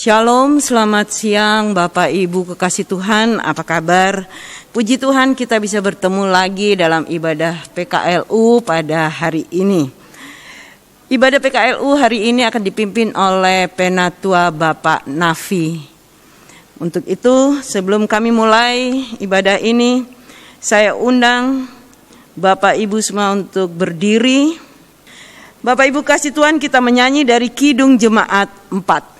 Shalom, selamat siang Bapak Ibu kekasih Tuhan, apa kabar? Puji Tuhan kita bisa bertemu lagi dalam ibadah PKLU pada hari ini. Ibadah PKLU hari ini akan dipimpin oleh Penatua Bapak Nafi. Untuk itu sebelum kami mulai ibadah ini, saya undang Bapak Ibu semua untuk berdiri. Bapak Ibu kasih Tuhan, kita menyanyi dari Kidung Jemaat 4.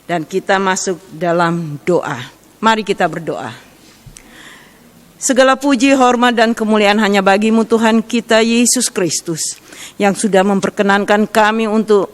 Dan kita masuk dalam doa. Mari kita berdoa. Segala puji, hormat, dan kemuliaan hanya bagi-Mu Tuhan kita Yesus Kristus, yang sudah memperkenankan kami untuk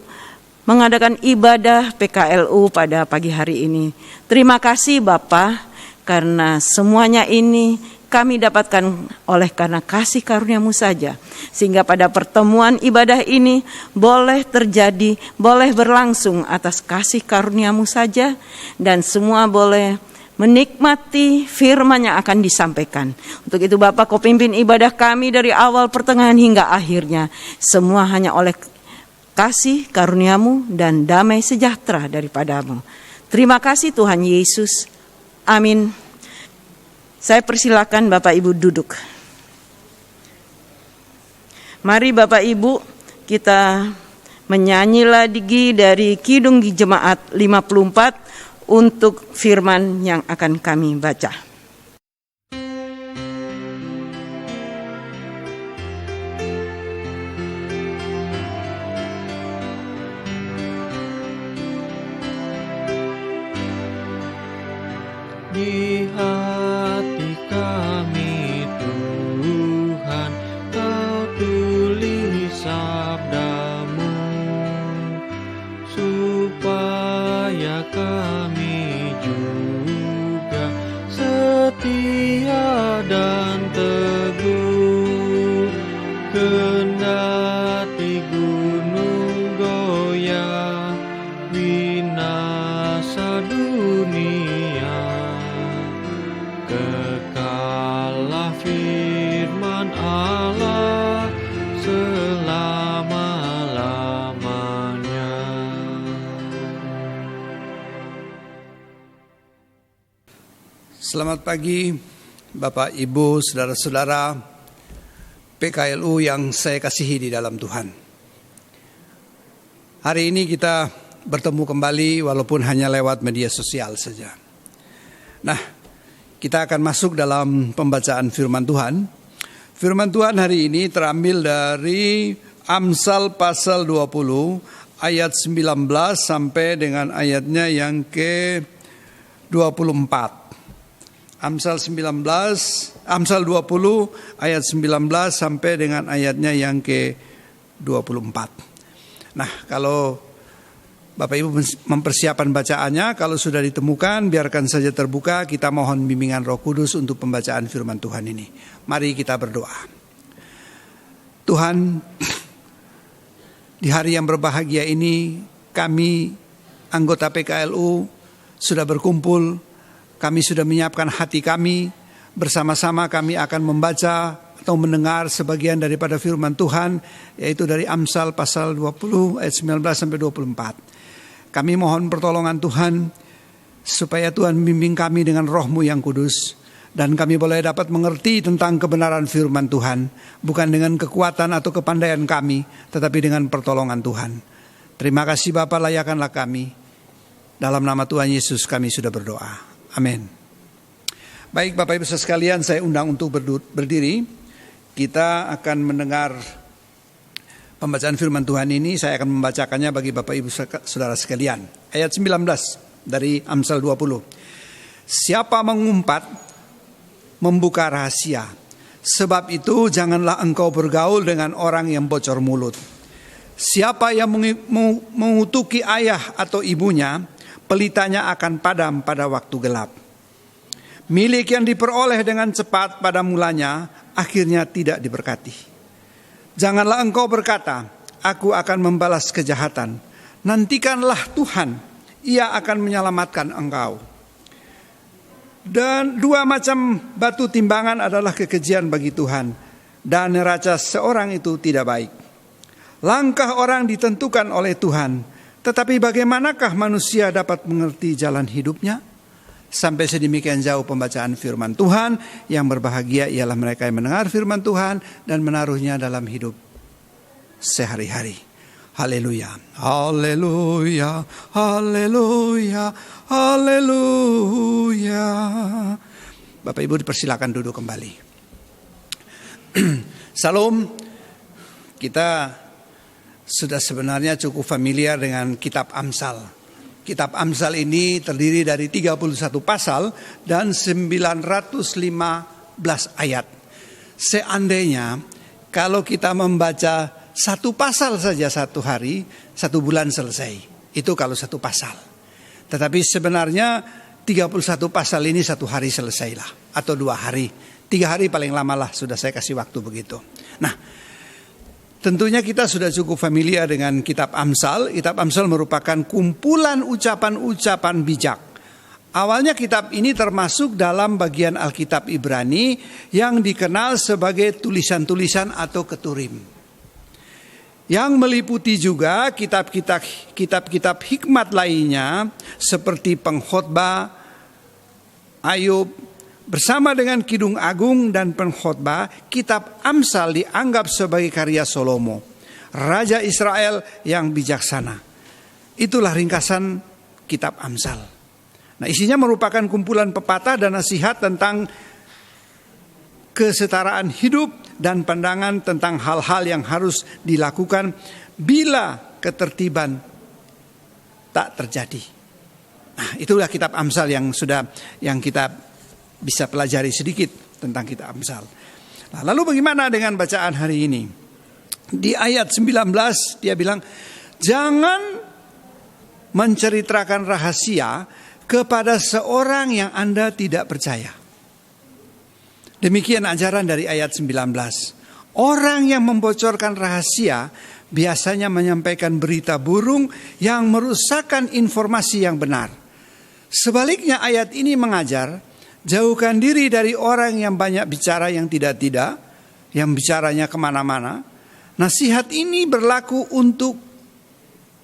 mengadakan ibadah PKLU pada pagi hari ini. Terima kasih Bapa, karena semuanya ini kami dapatkan oleh karena kasih karunia-Mu saja. Sehingga pada pertemuan ibadah ini boleh terjadi, boleh berlangsung atas kasih karunia-Mu saja. Dan semua boleh menikmati firman yang akan disampaikan. Untuk itu Bapak, Kau pimpin ibadah kami dari awal, pertengahan hingga akhirnya. Semua hanya oleh kasih karunia-Mu dan damai sejahtera daripada-Mu. Terima kasih Tuhan Yesus. Amin. Saya persilakan Bapak Ibu duduk. Mari Bapak Ibu kita menyanyi lagi dari Kidung Jemaat 54 untuk firman yang akan kami baca. Di hati kami Tuhan, Kau tulis sabda-Mu, supaya kami juga setia dan teguh. Kendati gunung goyah, binasa dunia, kekalah firman Allah selama-lamanya. Selamat pagi Bapak, Ibu, saudara-saudara PKLU yang saya kasihi di dalam Tuhan. Hari ini kita bertemu kembali walaupun hanya lewat media sosial saja. Nah, kita akan masuk dalam pembacaan firman Tuhan. Firman Tuhan hari ini terambil dari Amsal pasal 20 ayat 19 sampai dengan ayatnya yang ke-24. Amsal 20 ayat 19 sampai dengan ayatnya yang ke-24. Nah, kalau Bapak Ibu mempersiapkan bacaannya, kalau sudah ditemukan biarkan saja terbuka. Kita mohon bimbingan Roh Kudus untuk pembacaan firman Tuhan ini. Mari kita berdoa. Tuhan, di hari yang berbahagia ini kami anggota PKLU sudah berkumpul. Kami sudah menyiapkan hati kami. Bersama-sama kami akan membaca atau mendengar sebagian daripada firman Tuhan, yaitu dari Amsal pasal 20 ayat 19 sampai 24. Kami mohon pertolongan Tuhan, supaya Tuhan membimbing kami dengan Roh-Mu yang kudus, dan kami boleh dapat mengerti tentang kebenaran firman Tuhan, bukan dengan kekuatan atau kepandaian kami, tetapi dengan pertolongan Tuhan. Terima kasih Bapa, layakanlah kami. Dalam nama Tuhan Yesus kami sudah berdoa. Amin. Baik Bapak Ibu sekalian, saya undang untuk berdiri. Kita akan mendengar pembacaan firman Tuhan ini. Saya akan membacakannya bagi Bapak Ibu Saudara sekalian. Ayat 19 dari Amsal 20. Siapa mengumpat membuka rahasia. Sebab itu janganlah engkau bergaul dengan orang yang bocor mulut. Siapa yang mengutuki ayah atau ibunya, pelitanya akan padam pada waktu gelap. Milik yang diperoleh dengan cepat pada mulanya, akhirnya tidak diberkati. Janganlah engkau berkata, aku akan membalas kejahatan. Nantikanlah Tuhan, Ia akan menyelamatkan engkau. Dan dua macam batu timbangan adalah kekejian bagi Tuhan, dan neraca seorang itu tidak baik. Langkah orang ditentukan oleh Tuhan, tetapi bagaimanakah manusia dapat mengerti jalan hidupnya? Sampai sedemikian jauh pembacaan firman Tuhan. Yang berbahagia ialah mereka yang mendengar firman Tuhan dan menaruhnya dalam hidup sehari-hari. Haleluya, haleluya, haleluya, haleluya. Bapak Ibu dipersilakan duduk kembali. Salam. Kita sudah sebenarnya cukup familiar dengan kitab Amsal. Kitab Amsal ini terdiri dari 31 pasal dan 915 ayat. Seandainya kalau kita membaca satu pasal saja satu hari, satu bulan selesai. Itu kalau satu pasal. Tetapi sebenarnya 31 pasal ini satu hari selesailah. Atau 2 hari. 3 hari paling lama lah, sudah saya kasih waktu begitu. Nah, tentunya kita sudah cukup familiar dengan kitab Amsal. Kitab Amsal merupakan kumpulan ucapan-ucapan bijak. Awalnya kitab ini termasuk dalam bagian Alkitab Ibrani yang dikenal sebagai tulisan-tulisan atau keturim. Yang meliputi juga kitab-kitab hikmat lainnya seperti Pengkhotbah, Ayub, bersama dengan Kidung Agung dan Pengkhotbah. Kitab Amsal dianggap sebagai karya Salomo, Raja Israel yang bijaksana. Itulah ringkasan kitab Amsal. Nah, isinya merupakan kumpulan pepatah dan nasihat tentang kesetaraan hidup dan pandangan tentang hal-hal yang harus dilakukan bila ketertiban tak terjadi. Nah, itulah kitab Amsal yang kita bisa pelajari sedikit tentang kitab Amsal. Nah, lalu bagaimana dengan bacaan hari ini? Di ayat 19 dia bilang, jangan menceritakan rahasia kepada seorang yang Anda tidak percaya. Demikian ajaran dari ayat 19. Orang yang membocorkan rahasia biasanya menyampaikan berita burung yang merusakkan informasi yang benar. Sebaliknya ayat ini mengajar, jauhkan diri dari orang yang banyak bicara yang tidak-tidak, yang bicaranya kemana-mana. Nasihat ini berlaku untuk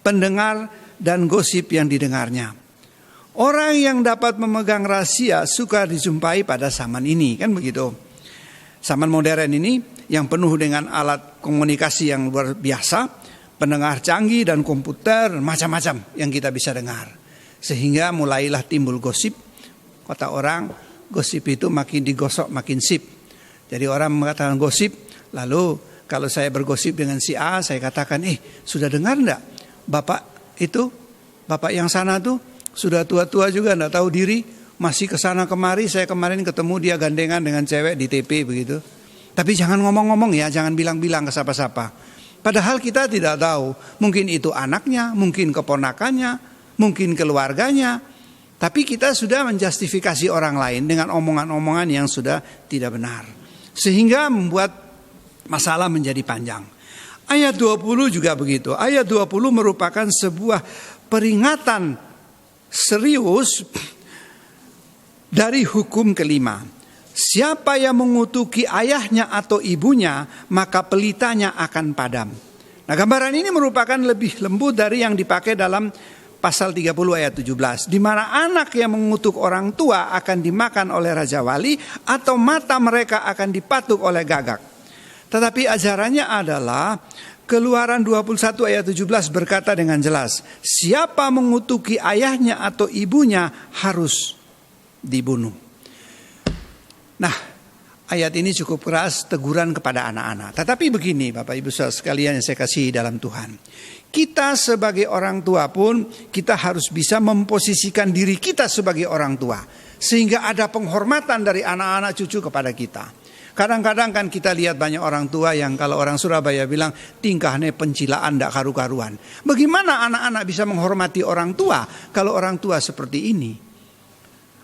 pendengar dan gosip yang didengarnya. Orang yang dapat memegang rahasia suka dijumpai pada zaman ini, kan begitu. Zaman modern ini yang penuh dengan alat komunikasi yang luar biasa, pendengar canggih dan komputer, macam-macam yang kita bisa dengar. Sehingga mulailah timbul gosip. Kata orang, gosip itu makin digosok makin sip. Jadi orang mengatakan gosip, lalu kalau saya bergosip dengan si A, saya katakan, sudah dengar enggak? Bapak yang sana tuh, sudah tua-tua juga, enggak tahu diri, masih kesana kemari. Saya kemarin ketemu dia gandengan dengan cewek di TP begitu. Tapi jangan ngomong-ngomong ya, jangan bilang-bilang ke siapa-siapa. Padahal kita tidak tahu, mungkin itu anaknya, mungkin keponakannya, mungkin keluarganya. Tapi kita sudah menjustifikasi orang lain dengan omongan-omongan yang sudah tidak benar. Sehingga membuat masalah menjadi panjang. Ayat 20 juga begitu. Ayat 20 merupakan sebuah peringatan serius dari hukum kelima. Siapa yang mengutuki ayahnya atau ibunya, maka pelitanya akan padam. Nah, gambaran ini merupakan lebih lembut dari yang dipakai dalam pasal 30 ayat 17. Di mana anak yang mengutuk orang tua akan dimakan oleh Raja Wali atau mata mereka akan dipatuk oleh gagak. Tetapi ajarannya adalah Keluaran 21 ayat 17 berkata dengan jelas, siapa mengutuki ayahnya atau ibunya harus dibunuh. Nah, ayat ini cukup keras, teguran kepada anak-anak. Tetapi begini Bapak Ibu saudara sekalian yang saya kasihi dalam Tuhan. Kita sebagai orang tua pun kita harus bisa memposisikan diri kita sebagai orang tua. Sehingga ada penghormatan dari anak-anak cucu kepada kita. Kadang-kadang kan kita lihat banyak orang tua yang kalau orang Surabaya bilang tingkahnya pencilaan ndak karu-karuan. Bagaimana anak-anak bisa menghormati orang tua kalau orang tua seperti ini?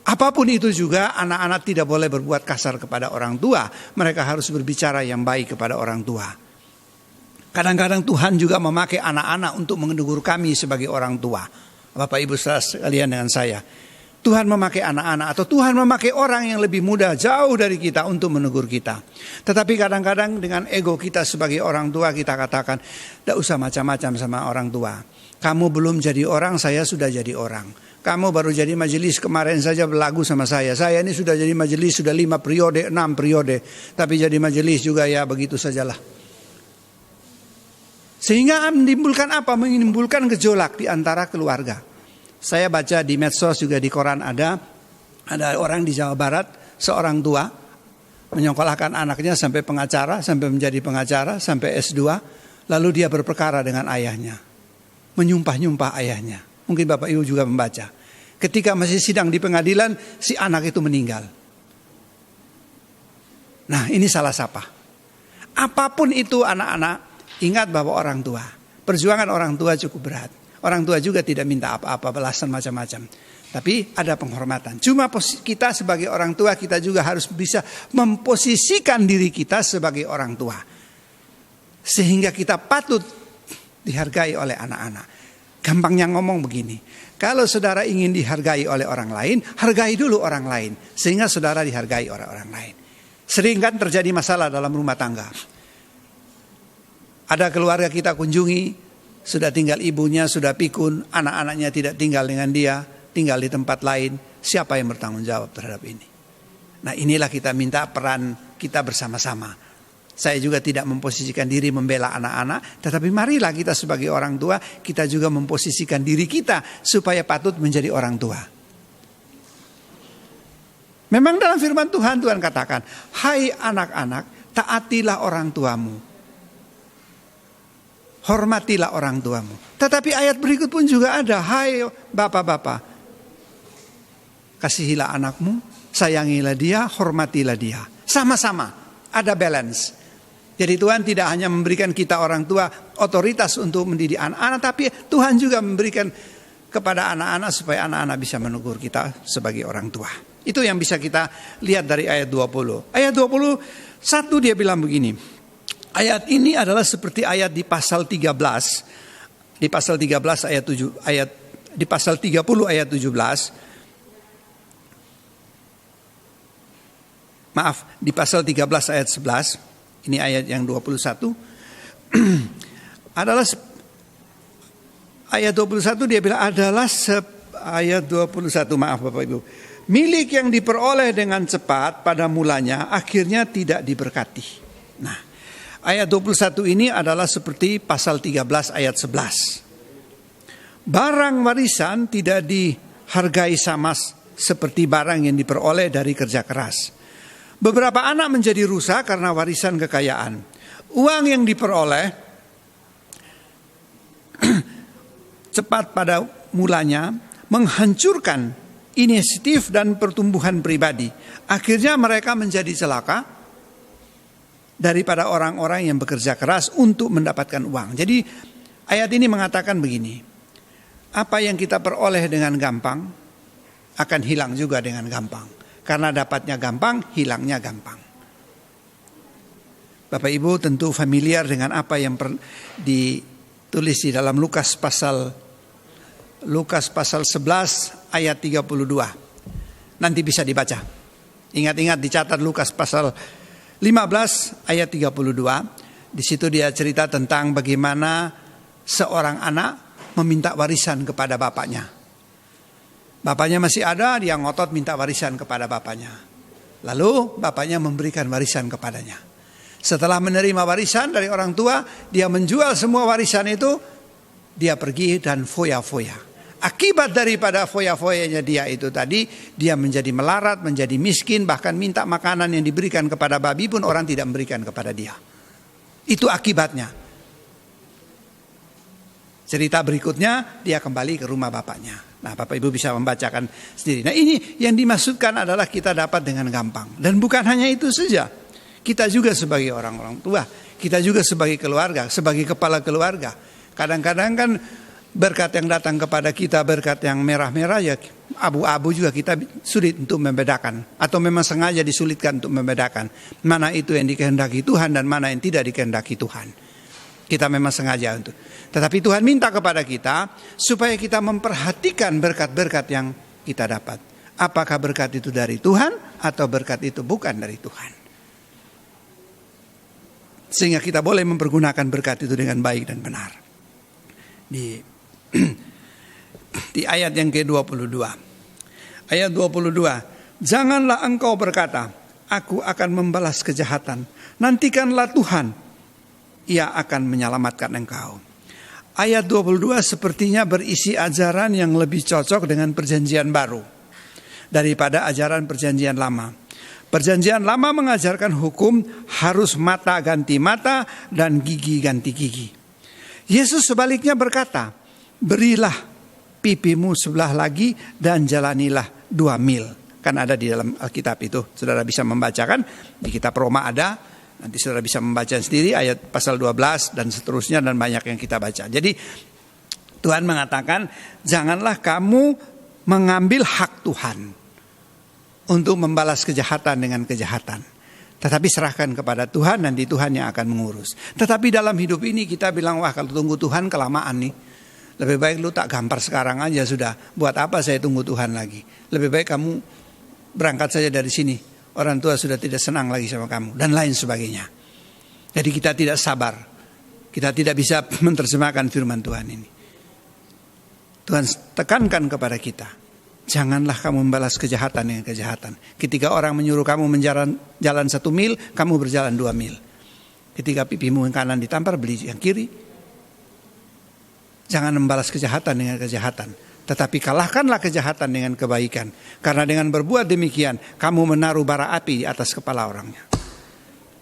Apapun itu juga anak-anak tidak boleh berbuat kasar kepada orang tua. Mereka harus berbicara yang baik kepada orang tua. Kadang-kadang Tuhan juga memakai anak-anak untuk menegur kami sebagai orang tua. Bapak Ibu saudara sekalian dengan saya. Tuhan memakai anak-anak atau Tuhan memakai orang yang lebih muda jauh dari kita untuk menegur kita. Tetapi kadang-kadang dengan ego kita sebagai orang tua kita katakan, tidak usah macam-macam sama orang tua. Kamu belum jadi orang, saya sudah jadi orang. Kamu baru jadi majelis kemarin saja berlagu sama saya. Saya ini sudah jadi majelis sudah 5 periode, 6 periode. Tapi jadi majelis juga ya begitu sajalah. Sehingga menimbulkan apa? Menimbulkan gejolak di antara keluarga. Saya baca di medsos juga di koran ada orang di Jawa Barat, seorang tua menyekolahkan anaknya sampai pengacara, sampai menjadi pengacara, sampai S2. Lalu dia berperkara dengan ayahnya. Menyumpah-nyumpah ayahnya. Mungkin Bapak Ibu juga membaca. Ketika masih sidang di pengadilan, si anak itu meninggal. Nah ini salah sapa. Apapun itu anak-anak, ingat bahwa orang tua. Perjuangan orang tua cukup berat. Orang tua juga tidak minta apa-apa, balasan macam-macam. Tapi ada penghormatan. Cuma kita sebagai orang tua, kita juga harus bisa memposisikan diri kita sebagai orang tua. Sehingga kita patut dihargai oleh anak-anak. Gampangnya ngomong begini. Kalau saudara ingin dihargai oleh orang lain, hargai dulu orang lain. Sehingga saudara dihargai oleh orang lain. Sering kan terjadi masalah dalam rumah tangga. Ada keluarga kita kunjungi, sudah tinggal ibunya, sudah pikun, anak-anaknya tidak tinggal dengan dia, tinggal di tempat lain. Siapa yang bertanggung jawab terhadap ini? Nah inilah kita minta peran kita bersama-sama. Saya juga tidak memposisikan diri membela anak-anak, tetapi marilah kita sebagai orang tua, kita juga memposisikan diri kita supaya patut menjadi orang tua. Memang dalam firman Tuhan, Tuhan katakan, hai anak-anak, taatilah orang tuamu. Hormatilah orang tuamu. Tetapi ayat berikut pun juga ada. Hai bapak-bapak. Kasihilah anakmu. Sayangilah dia. Hormatilah dia. Sama-sama. Ada balance. Jadi Tuhan tidak hanya memberikan kita orang tua otoritas untuk mendidik anak-anak. Tapi Tuhan juga memberikan kepada anak-anak supaya anak-anak bisa menegur kita sebagai orang tua. Itu yang bisa kita lihat dari ayat 20. Ayat 21 dia bilang begini. Ayat ini adalah seperti ayat di pasal 13. Di pasal 13 ayat 7 ayat di pasal 30 ayat 17. Maaf, di pasal 13 ayat 11. Ini ayat yang 21. Adalah ayat 21 dia bilang adalah ayat 21, maaf Bapak Ibu. Milik yang diperoleh dengan cepat pada mulanya akhirnya tidak diberkati. Nah, ayat 21 ini adalah seperti pasal 13 ayat 11. Barang warisan tidak dihargai sama seperti barang yang diperoleh dari kerja keras. Beberapa anak menjadi rusak karena warisan kekayaan. Uang yang diperoleh cepat pada mulanya menghancurkan inisiatif dan pertumbuhan pribadi. Akhirnya mereka menjadi celaka daripada orang-orang yang bekerja keras untuk mendapatkan uang. Jadi ayat ini mengatakan begini. Apa yang kita peroleh dengan gampang akan hilang juga dengan gampang. Karena dapatnya gampang, hilangnya gampang. Bapak Ibu tentu familiar dengan apa yang ditulis di dalam Lukas pasal 11 ayat 32. Nanti bisa dibaca. Ingat-ingat dicatat Lukas pasal 15 ayat 32. Di situ dia cerita tentang bagaimana seorang anak meminta warisan kepada bapaknya. Bapaknya masih ada, dia ngotot minta warisan kepada bapaknya. Lalu bapaknya memberikan warisan kepadanya. Setelah menerima warisan dari orang tua, dia menjual semua warisan itu, dia pergi dan foya-foya. Akibat daripada foya-foyanya dia itu tadi, dia menjadi melarat, menjadi miskin, bahkan minta makanan yang diberikan kepada babi pun orang tidak memberikan kepada dia. Itu akibatnya. Cerita berikutnya, dia kembali ke rumah bapaknya. Nah, Bapak Ibu bisa membacakan sendiri. Nah, ini yang dimaksudkan adalah kita dapat dengan gampang. Dan bukan hanya itu saja. Kita juga sebagai orang-orang tua, kita juga sebagai keluarga, sebagai kepala keluarga. Kadang-kadang kan berkat yang datang kepada kita, berkat yang merah-merah ya abu-abu juga kita sulit untuk membedakan. Atau memang sengaja disulitkan untuk membedakan. Mana itu yang dikehendaki Tuhan dan mana yang tidak dikehendaki Tuhan. Kita memang sengaja untuk. Tetapi Tuhan minta kepada kita supaya kita memperhatikan berkat-berkat yang kita dapat. Apakah berkat itu dari Tuhan atau berkat itu bukan dari Tuhan. Sehingga kita boleh mempergunakan berkat itu dengan baik dan benar. Di ayat yang ke-22. Ayat 22. Janganlah engkau berkata, aku akan membalas kejahatan. Nantikanlah Tuhan, ia akan menyelamatkan engkau. Ayat 22 sepertinya berisi ajaran yang lebih cocok dengan perjanjian baru daripada ajaran perjanjian lama. Perjanjian lama mengajarkan hukum harus mata ganti mata dan gigi ganti gigi. Yesus sebaliknya berkata, berilah pipimu sebelah lagi dan jalanilah 2 mil. Kan ada di dalam Alkitab itu, saudara bisa membacakan, di kitab Roma ada, nanti saudara bisa membaca sendiri ayat pasal 12 dan seterusnya dan banyak yang kita baca. Jadi Tuhan mengatakan, janganlah kamu mengambil hak Tuhan untuk membalas kejahatan dengan kejahatan. Tetapi serahkan kepada Tuhan, nanti Tuhan yang akan mengurus. Tetapi dalam hidup ini kita bilang, wah kalau tunggu Tuhan kelamaan nih. Lebih baik lu tak gampar sekarang aja sudah. Buat apa saya tunggu Tuhan lagi? Lebih baik kamu berangkat saja dari sini. Orang tua sudah tidak senang lagi sama kamu. Dan lain sebagainya. Jadi kita tidak sabar. Kita tidak bisa menerjemahkan firman Tuhan ini. Tuhan tekankan kepada kita. Janganlah kamu membalas kejahatan dengan kejahatan. Ketika orang menyuruh kamu jalan 1 mil, kamu berjalan 2 mil. Ketika pipimu yang kanan ditampar, beli yang kiri. Jangan membalas kejahatan dengan kejahatan. Tetapi kalahkanlah kejahatan dengan kebaikan. Karena dengan berbuat demikian, kamu menaruh bara api di atas kepala orangnya.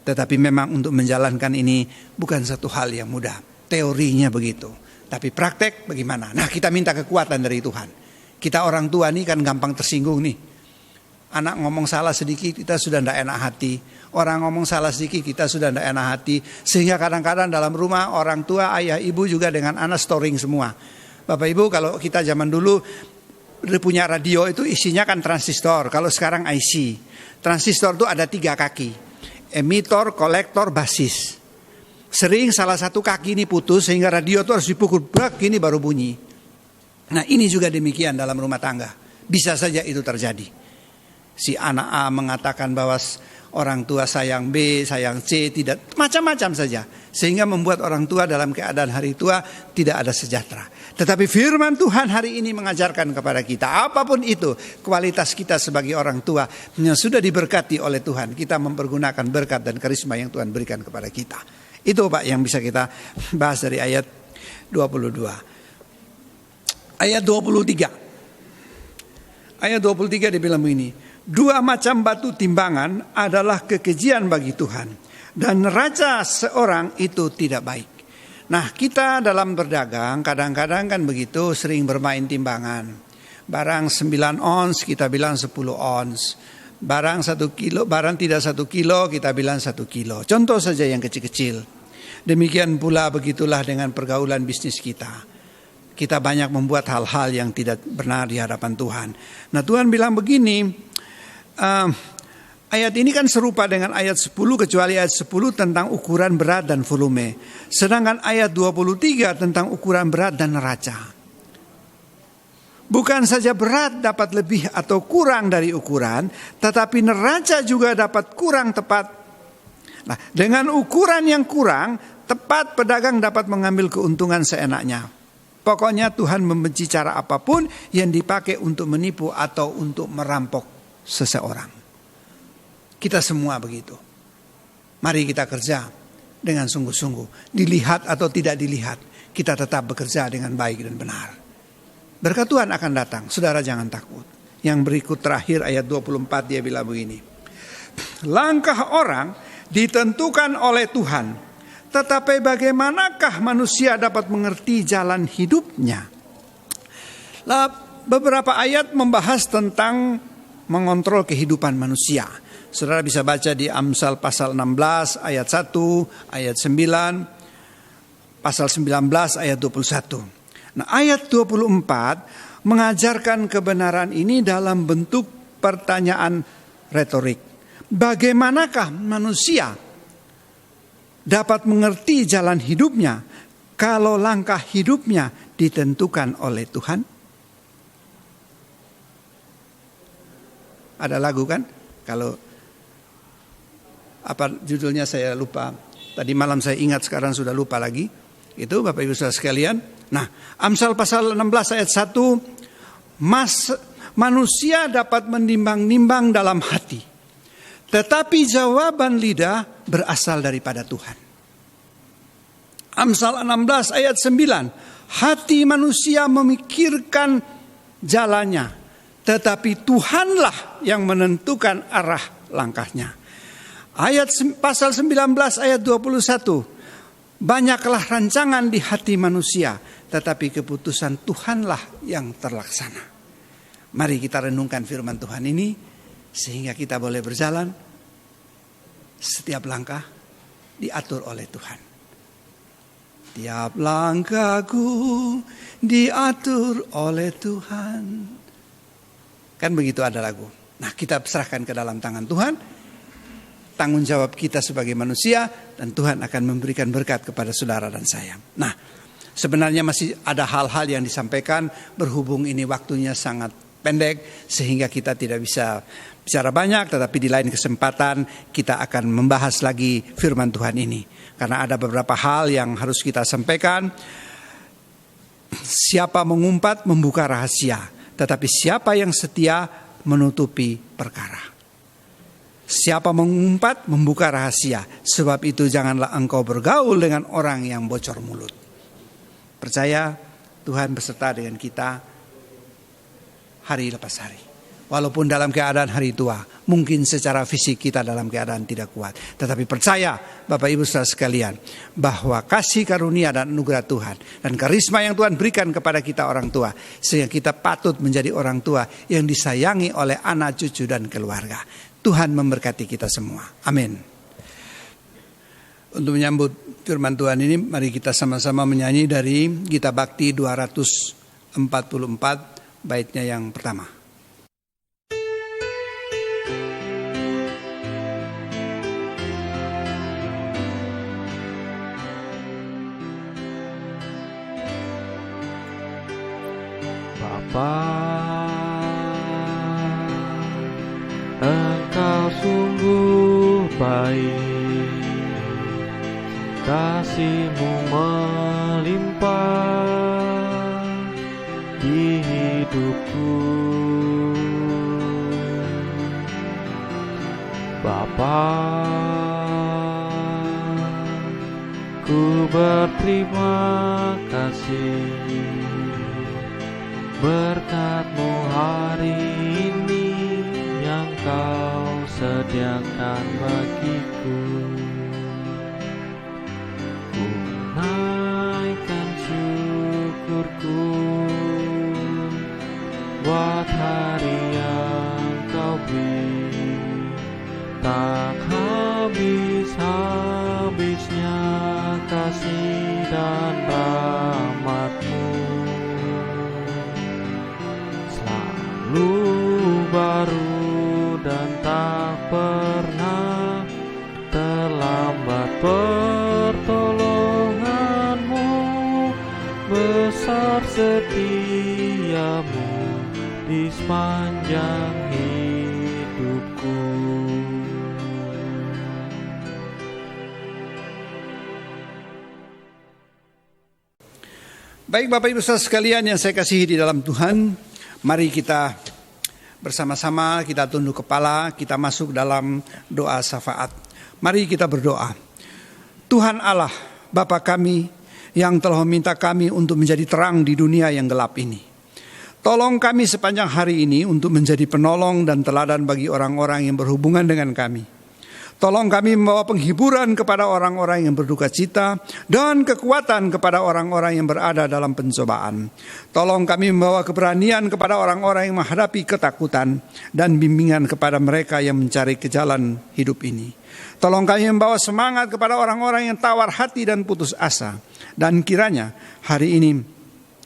Tetapi memang untuk menjalankan ini bukan satu hal yang mudah. Teorinya begitu. Tapi praktek bagaimana? Nah, kita minta kekuatan dari Tuhan. Kita orang tua nih kan gampang tersinggung nih. Anak ngomong salah sedikit kita sudah tidak enak hati. Orang ngomong salah sedikit kita sudah tidak enak hati. Sehingga kadang-kadang dalam rumah orang tua, ayah, ibu juga dengan anak storing semua. Bapak Ibu kalau kita zaman dulu punya radio itu isinya kan transistor. Kalau sekarang IC. Transistor itu ada 3 kaki. Emitor, kolektor, basis. Sering salah satu kaki ini putus sehingga radio itu harus dipukul brak gini baru bunyi. Nah ini juga demikian dalam rumah tangga. Bisa saja itu terjadi. Si anak A mengatakan bahwa orang tua sayang B, sayang C, tidak macam-macam saja. Sehingga membuat orang tua dalam keadaan hari tua tidak ada sejahtera. Tetapi firman Tuhan hari ini mengajarkan kepada kita. Apapun itu kualitas kita sebagai orang tua yang sudah diberkati oleh Tuhan. Kita mempergunakan berkat dan karisma yang Tuhan berikan kepada kita. Itu Pak yang bisa kita bahas dari ayat 22. Ayat 23. Ayat 23 dibilang begini. 2 macam batu timbangan adalah kekejian bagi Tuhan. Dan neraca seorang itu tidak baik. Nah kita dalam berdagang kadang-kadang kan begitu sering bermain timbangan. Barang 9 ons kita bilang 10 ons. Barang 1 kilo, barang tidak 1 kilo kita bilang 1 kilo. Contoh saja yang kecil-kecil. Demikian pula begitulah dengan pergaulan bisnis kita. Kita banyak membuat hal-hal yang tidak benar di hadapan Tuhan. Nah Tuhan bilang begini, ayat ini kan serupa dengan ayat 10 kecuali ayat 10 tentang ukuran berat dan volume. Sedangkan ayat 23 tentang ukuran berat dan neraca. Bukan saja berat dapat lebih atau kurang dari ukuran, tetapi neraca juga dapat kurang tepat. Nah dengan ukuran yang kurang, tepat pedagang dapat mengambil keuntungan seenaknya. Pokoknya Tuhan membenci cara apapun yang dipakai untuk menipu atau untuk merampok seseorang. Kita semua begitu. Mari kita kerja dengan sungguh-sungguh. Dilihat atau tidak dilihat, kita tetap bekerja dengan baik dan benar. berkat Tuhan akan datang. Saudara jangan takut. Yang berikut terakhir ayat 24 dia bilang begini. Langkah orang ditentukan oleh Tuhan, tetapi bagaimanakah manusia dapat mengerti jalan hidupnya? Beberapa ayat membahas tentang mengontrol kehidupan manusia. Saudara bisa baca di Amsal pasal 16 ayat 1, ayat 9, pasal 19 ayat 21. Nah, ayat 24 mengajarkan kebenaran ini dalam bentuk pertanyaan retorik. Bagaimanakah manusia dapat mengerti jalan hidupnya kalau langkah hidupnya ditentukan oleh Tuhan? Ada lagu kan? Kalau apa judulnya saya lupa. Tadi malam saya ingat, sekarang sudah lupa lagi. Itu Bapak Ibu Saudara sekalian. Nah, Amsal pasal 16 ayat 1, manusia dapat menimbang-nimbang dalam hati, tetapi jawaban lidah berasal daripada Tuhan. Amsal 16 ayat 9, hati manusia memikirkan jalannya, tetapi Tuhanlah yang menentukan arah langkahnya. Ayat pasal 19 ayat 21, banyaklah rancangan di hati manusia, tetapi keputusan Tuhanlah yang terlaksana. Mari kita renungkan firman Tuhan ini, sehingga kita boleh berjalan, setiap langkah diatur oleh Tuhan. Tiap langkahku diatur oleh Tuhan. Kan begitu ada lagu. Nah, kita serahkan ke dalam tangan Tuhan. Tanggung jawab kita sebagai manusia, dan Tuhan akan memberikan berkat kepada saudara dan saya. Nah, sebenarnya masih ada hal-hal yang disampaikan, berhubung ini waktunya sangat pendek sehingga kita tidak bisa bicara banyak, tetapi di lain kesempatan kita akan membahas lagi firman Tuhan ini. Karena ada beberapa hal yang harus kita sampaikan. Siapa mengumpat membuka rahasia, tetapi siapa yang setia menutupi perkara. Siapa mengumpat membuka rahasia, sebab itu janganlah engkau bergaul dengan orang yang bocor mulut. Percaya Tuhan beserta dengan kita hari lepas hari. Walaupun dalam keadaan hari tua, mungkin secara fisik kita dalam keadaan tidak kuat. Tetapi percaya Bapak Ibu Saudara sekalian, bahwa kasih karunia dan anugerah Tuhan dan karisma yang Tuhan berikan kepada kita orang tua, sehingga kita patut menjadi orang tua yang disayangi oleh anak, cucu, dan keluarga. Tuhan memberkati kita semua. Amin. Untuk menyambut firman Tuhan ini, mari kita sama-sama menyanyi dari Gita Bakti 244, baitnya yang pertama. Bapa, Engkau sungguh baik, kasih-Mu melimpah di hidupku. Bapa, ku berterima kasih, berkat-Mu hari ini yang Kau sediakan bagiku. Ku naikkan syukurku buat hari yang Kau beri, tak habis-habisnya kasih dan rahmat-Mu. Selalu baru dan tak pernah terlambat pertolongan-Mu, besar setia-Mu di sepanjang hidupku. Baik Bapak Ibu Saudara sekalian yang saya kasihi di dalam Tuhan, mari kita bersama-sama kita tunduk kepala, kita masuk dalam doa syafaat. Mari kita berdoa. Tuhan Allah, Bapa kami yang telah meminta kami untuk menjadi terang di dunia yang gelap ini. Tolong kami sepanjang hari ini untuk menjadi penolong dan teladan bagi orang-orang yang berhubungan dengan kami. Tolong kami membawa penghiburan kepada orang-orang yang berduka cita dan kekuatan kepada orang-orang yang berada dalam pencobaan. Tolong kami membawa keberanian kepada orang-orang yang menghadapi ketakutan dan bimbingan kepada mereka yang mencari ke jalan hidup ini. Tolong kami membawa semangat kepada orang-orang yang tawar hati dan putus asa. Dan kiranya hari ini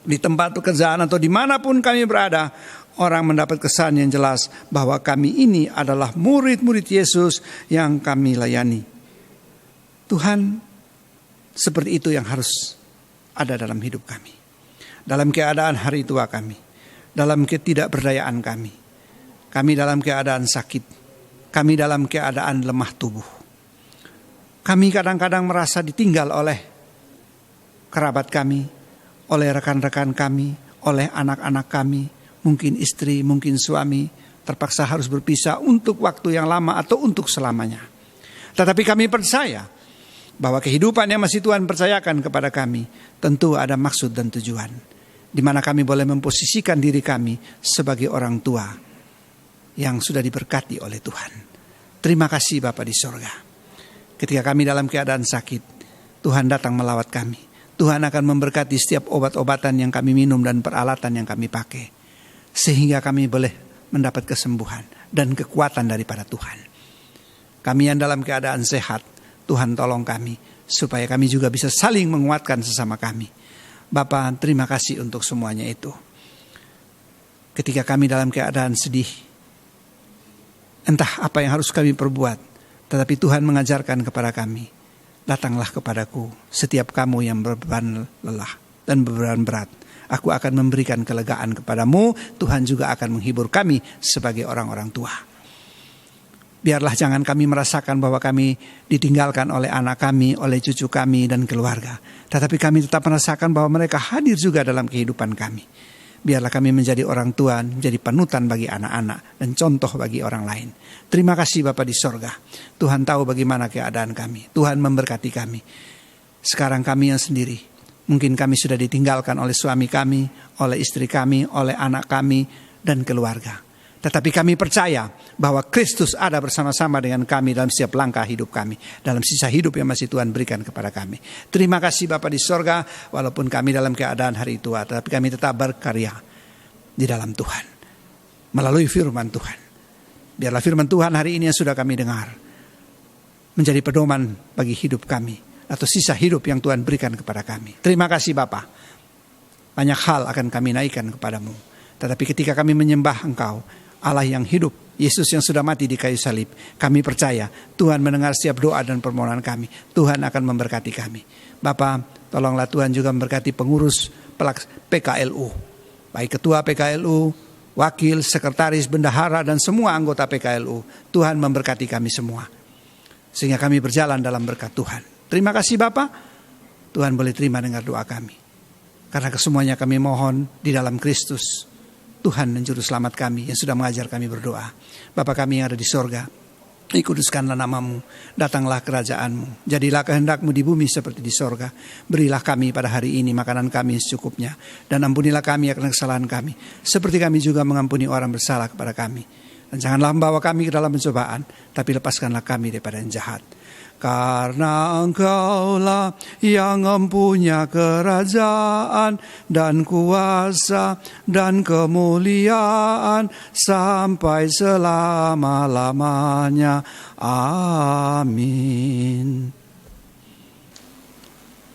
di tempat pekerjaan atau dimanapun kami berada, orang mendapat kesan yang jelas bahwa kami ini adalah murid-murid Yesus yang kami layani. Tuhan, seperti itu yang harus ada dalam hidup kami. Dalam keadaan hari tua kami, dalam ketidakberdayaan kami. Kami dalam keadaan sakit, kami dalam keadaan lemah tubuh. Kami kadang-kadang merasa ditinggal oleh kerabat kami, oleh rekan-rekan kami, oleh anak-anak kami, mungkin istri, mungkin suami, terpaksa harus berpisah untuk waktu yang lama atau untuk selamanya. Tetapi kami percaya bahwa kehidupan yang masih Tuhan percayakan kepada kami tentu ada maksud dan tujuan, di mana kami boleh memposisikan diri kami sebagai orang tua yang sudah diberkati oleh Tuhan. Terima kasih Bapa di sorga. Ketika kami dalam keadaan sakit, Tuhan datang melawat kami. Tuhan akan memberkati setiap obat-obatan yang kami minum dan peralatan yang kami pakai. Sehingga kami boleh mendapat kesembuhan dan kekuatan daripada Tuhan. Kami yang dalam keadaan sehat, Tuhan tolong kami supaya kami juga bisa saling menguatkan sesama kami. Bapa, terima kasih untuk semuanya itu. Ketika kami dalam keadaan sedih, entah apa yang harus kami perbuat, tetapi Tuhan mengajarkan kepada kami, datanglah kepadaku setiap kamu yang berbeban lelah dan beban berat. Aku akan memberikan kelegaan kepadamu. Tuhan juga akan menghibur kami sebagai orang-orang tua. Biarlah jangan kami merasakan bahwa kami ditinggalkan oleh anak kami, oleh cucu kami dan keluarga. Tetapi kami tetap merasakan bahwa mereka hadir juga dalam kehidupan kami. Biarlah kami menjadi orang tua, menjadi panutan bagi anak-anak dan contoh bagi orang lain. Terima kasih Bapa di sorga. Tuhan tahu bagaimana keadaan kami. Tuhan memberkati kami. Sekarang kami yang sendiri, mungkin kami sudah ditinggalkan oleh suami kami, oleh istri kami, oleh anak kami dan keluarga. Tetapi kami percaya bahwa Kristus ada bersama-sama dengan kami dalam setiap langkah hidup kami, dalam sisa hidup yang masih Tuhan berikan kepada kami. Terima kasih Bapa di sorga, walaupun kami dalam keadaan hari tua, tetapi kami tetap berkarya di dalam Tuhan, melalui firman Tuhan. Biarlah firman Tuhan hari ini yang sudah kami dengar menjadi pedoman bagi hidup kami, atau sisa hidup yang Tuhan berikan kepada kami. Terima kasih Bapa. Banyak hal akan kami naikkan kepadamu, tetapi ketika kami menyembah Engkau, Allah yang hidup, Yesus yang sudah mati di kayu salib, kami percaya Tuhan mendengar setiap doa dan permohonan kami. Tuhan akan memberkati kami. Bapa, tolonglah Tuhan juga memberkati pengurus PKLU, baik ketua PKLU, wakil, sekretaris, bendahara dan semua anggota PKLU. Tuhan memberkati kami semua, sehingga kami berjalan dalam berkat Tuhan. Terima kasih Bapa. Tuhan boleh terima dengar doa kami, karena kesemuanya kami mohon di dalam Kristus, Tuhan dan Juru Selamat kami yang sudah mengajar kami berdoa. Bapa kami yang ada di sorga, dikuduskanlah namamu, datanglah kerajaanmu, jadilah kehendakmu di bumi seperti di sorga. Berilah kami pada hari ini makanan kami secukupnya, dan ampunilah kami akan kesalahan kami, seperti kami juga mengampuni orang bersalah kepada kami. Dan janganlah membawa kami ke dalam pencobaan, tapi lepaskanlah kami daripada yang jahat. Karena Engkaulah yang mempunyai kerajaan dan kuasa dan kemuliaan sampai selama-lamanya. Amin.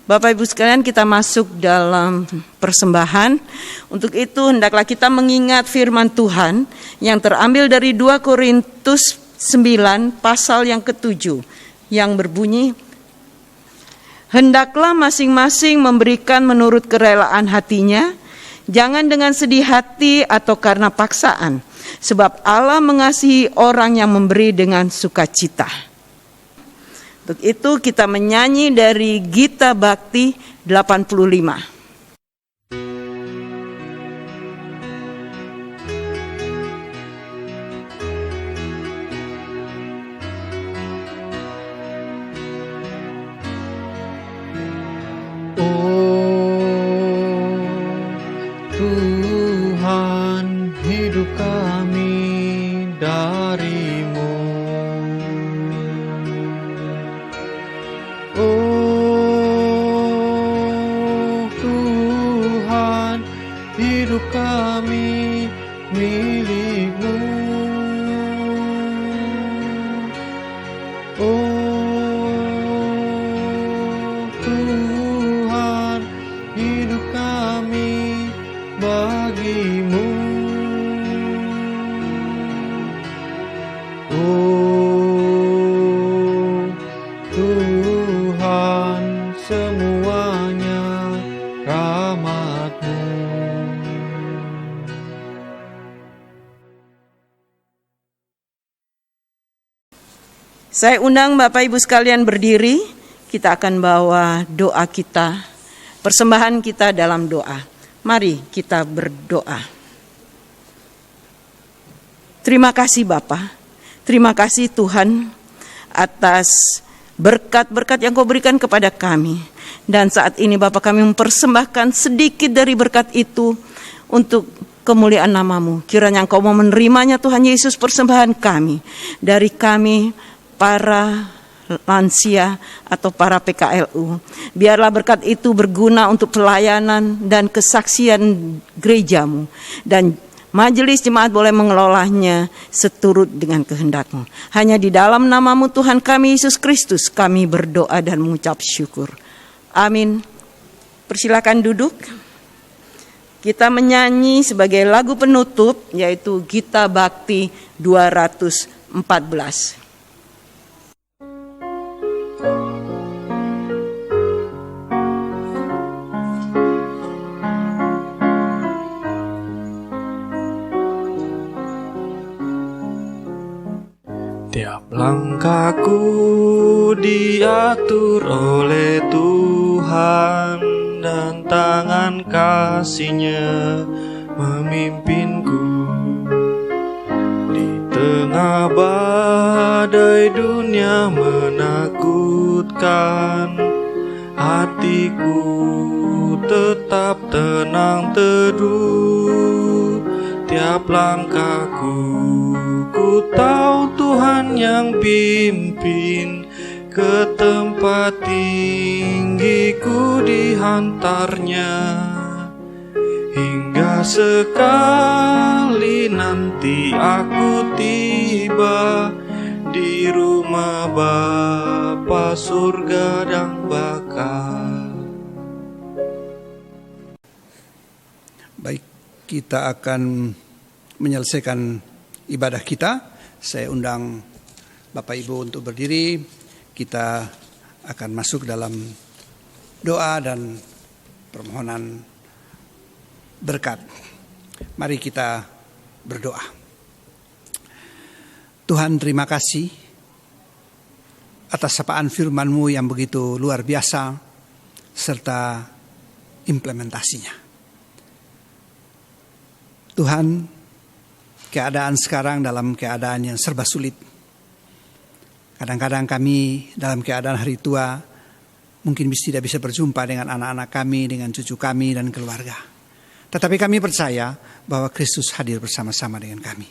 Bapak Ibu sekalian, kita masuk dalam persembahan. Untuk itu hendaklah kita mengingat firman Tuhan yang terambil dari 2 Korintus 9 pasal yang ke-7. Yang berbunyi, hendaklah masing-masing memberikan menurut kerelaan hatinya, jangan dengan sedih hati atau karena paksaan, sebab Allah mengasihi orang yang memberi dengan sukacita. Untuk itu kita menyanyi dari Gita Bakti 85. Tuhan Saya undang Bapak Ibu sekalian berdiri, kita akan bawa doa kita, persembahan kita dalam doa. Mari kita berdoa. Terima kasih Bapa, terima kasih Tuhan atas berkat-berkat yang Kau berikan kepada kami. Dan saat ini Bapa, kami mempersembahkan sedikit dari berkat itu untuk kemuliaan nama-Mu. Kiranya Engkau mau menerimanya Tuhan Yesus, persembahan kami, dari kami para lansia atau para PKLU. Biarlah berkat itu berguna untuk pelayanan dan kesaksian gereja-Mu, dan majelis jemaat boleh mengelolanya seturut dengan kehendak-Mu. Hanya di dalam nama-Mu Tuhan kami Yesus Kristus kami berdoa dan mengucap syukur. Amin. Persilakan duduk. Kita menyanyi sebagai lagu penutup, yaitu Gita Bakti 214. Tiap langkahku diatur oleh Tuhan, dan tangan kasih-Nya memimpinku. Di tengah badai dunia menakutkan, hatiku tetap tenang teduh. Tiap langkahku, ku tahu Tuhan yang pimpin. Ke tempat tinggi ku dihantarnya, hingga sekali nanti aku tiba di rumah Bapa surga dan baka. Baik, kita akan menyelesaikan ibadah kita. Saya undang Bapak Ibu untuk berdiri. Kita akan masuk dalam doa dan permohonan berkat. Mari kita berdoa. Tuhan, terima kasih atas sapaan firman-Mu yang begitu luar biasa serta implementasinya. Tuhan, keadaan sekarang dalam keadaan yang serba sulit. Kadang-kadang kami dalam keadaan hari tua mungkin tidak bisa berjumpa dengan anak-anak kami, dengan cucu kami dan keluarga. Tetapi kami percaya bahwa Kristus hadir bersama-sama dengan kami.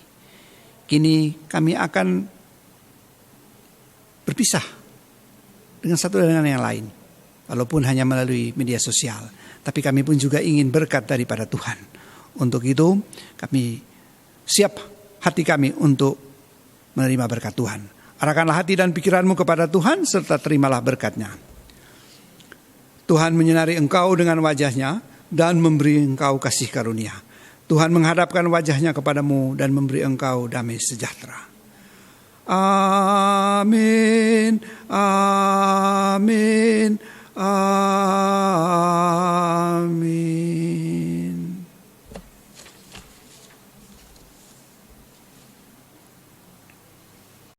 Kini kami akan berpisah dengan satu dengan yang lain, walaupun hanya melalui media sosial. Tapi kami pun juga ingin berkat daripada Tuhan. Untuk itu kami siap hati kami untuk menerima berkat Tuhan. Arahkanlah hati dan pikiranmu kepada Tuhan serta terimalah berkat-Nya. Tuhan menyinari engkau dengan wajah-Nya dan memberi engkau kasih karunia. Tuhan menghadapkan wajah-Nya kepadamu dan memberi engkau damai sejahtera. Amin. Amin. Amin.